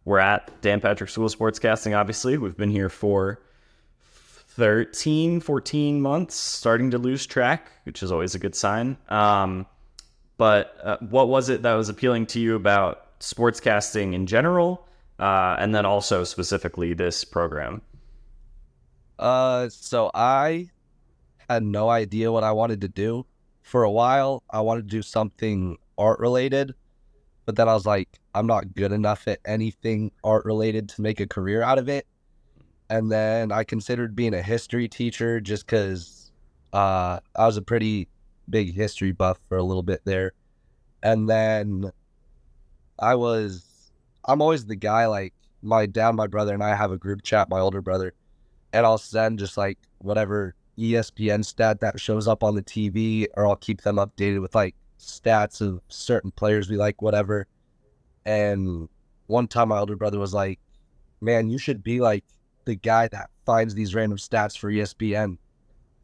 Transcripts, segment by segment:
We're at Dan Patrick School of Sportscasting, obviously. We've been here for 13, 14 months, starting to lose track, which is always a good sign. But what was it that was appealing to you about sportscasting in general, and then also specifically this program? So I had no idea what I wanted to do. For a while, I wanted to do something art related, but then I was like, I'm not good enough at anything art related to make a career out of it. And then I considered being a history teacher just because I was a pretty big history buff for a little bit there. And then I'm always the guy, like my dad, my brother, and I have a group chat, my older brother, and I'll send just like whatever ESPN stat that shows up on the TV, or I'll keep them updated with like stats of certain players we like, whatever. And one time my older brother was like, man, you should be like the guy that finds these random stats for ESPN.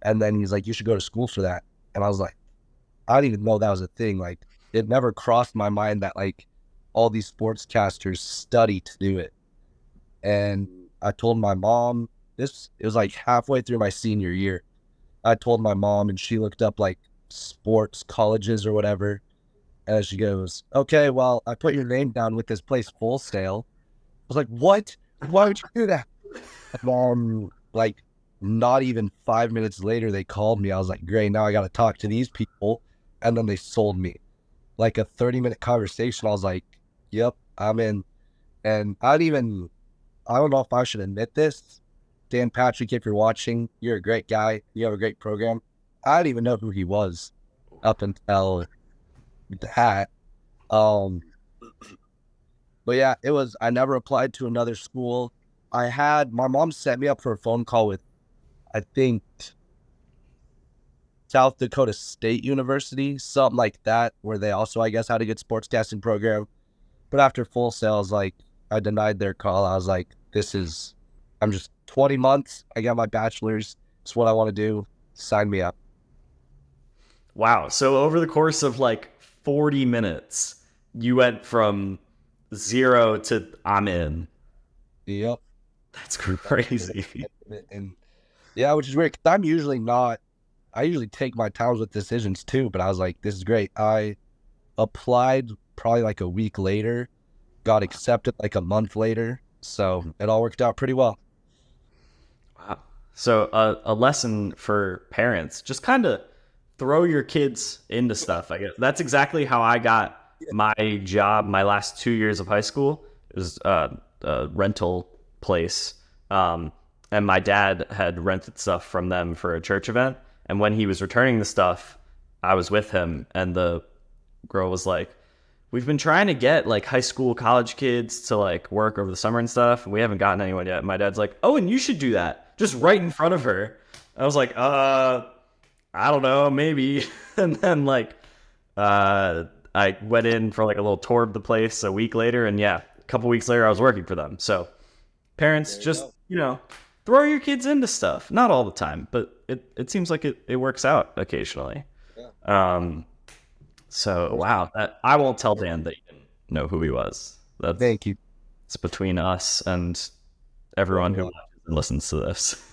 And then he's like, you should go to school for that. And I was like, I didn't even know that was a thing. Like, it never crossed my mind that like all these sportscasters study to do it. And I told my mom, it was like halfway through my senior year. I told my mom, and she looked up like sports colleges or whatever. And she goes, okay, well, I put your name down with this place Full Sail. I was like, what? Why would you do that? Like, not even 5 minutes later, they called me. I was like, great, now I got to talk to these people. And then they sold me. Like a 30-minute conversation. I was like, yep, I'm in. And I don't know if I should admit this. Dan Patrick, if you're watching, you're a great guy. You have a great program. I didn't even know who he was up until that. Um, but yeah, I never applied to another school. My mom set me up for a phone call with, I think, South Dakota State University, something like that, where they also, I guess, had a good sportscasting program. But after Full Sail, I denied their call. I was like, I'm just 20 months. I got my bachelor's. It's what I want to do. Sign me up. Wow. So over the course of like 40 minutes, you went from zero to I'm in. Yep. That's crazy. And yeah, which is weird, 'cause I usually take my time with decisions too, but I was like, this is great. I applied probably like a week later, got accepted like a month later. So it all worked out pretty well. Wow. So a lesson for parents, just kind of throw your kids into stuff, I guess. That's exactly how I got my job my last 2 years of high school. It was a rental place. And my dad had rented stuff from them for a church event. And when he was returning the stuff, I was with him. And the girl was like, we've been trying to get like high school, college kids to like work over the summer and stuff. And we haven't gotten anyone yet. My dad's like, oh, and you should do that. Just right in front of her. I was like, I don't know, maybe. And then like, I went in for like a little tour of the place a week later. And yeah, a couple weeks later, I was working for them. So parents, just, throw your kids into stuff. Not all the time, but it seems like it works out occasionally. So wow, I won't tell Dan that you didn't know who he was. Thank you. It's between us and everyone who listens to this.